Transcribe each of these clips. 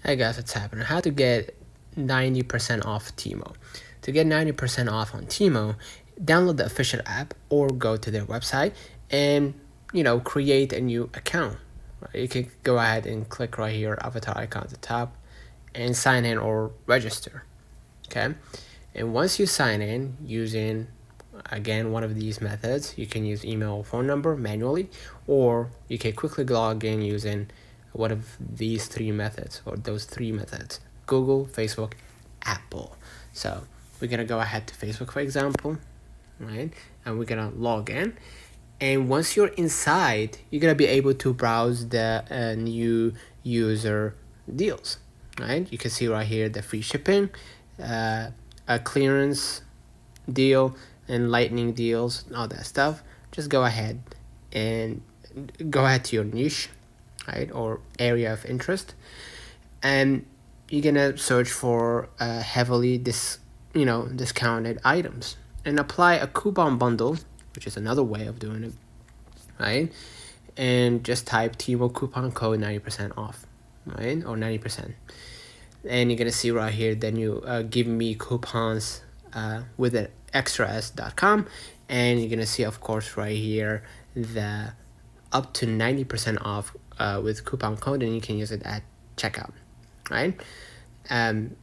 Hey guys, what's happening? How to get 90% off Temu. To get 90% off on Temu, download the official app or go to their website and create a new account. You can go ahead and click right here, avatar icon at the top, and sign in or register. Okay, and once you sign in using again one of these methods, you can use email or phone number manually, or you can quickly log in using one of these three methods or those three methods: Google, Facebook, Apple. So we're gonna go ahead to Facebook, for example, right? And we're gonna log in. And once you're inside, you're gonna be able to browse the new user deals, right? You can see right here the free shipping, a clearance deal, and lightning deals, all that stuff. Just go ahead and go ahead to your niche, right, or area of interest, and you're gonna search for heavily discounted items and apply a coupon bundle, which is another way of doing it, right? And just type Temu coupon code 90% off, right, or 90%, and you're gonna see right here then you give me coupons with an extras.com, and you're gonna see, of course, right here the up to 90% off with coupon code, and you can use it at checkout, right? And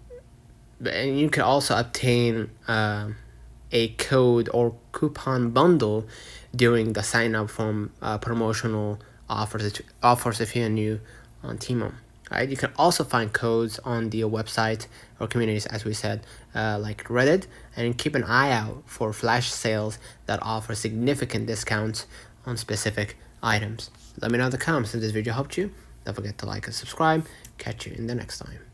you can also obtain a code or coupon bundle during the sign up from promotional offers if you're new on Temu. Right? You can also find codes on the website or communities, as we said, like Reddit, and keep an eye out for flash sales that offer significant discounts on specific items. Let me know in the comments if this video helped you. Don't forget to like and subscribe. Catch you in the next time.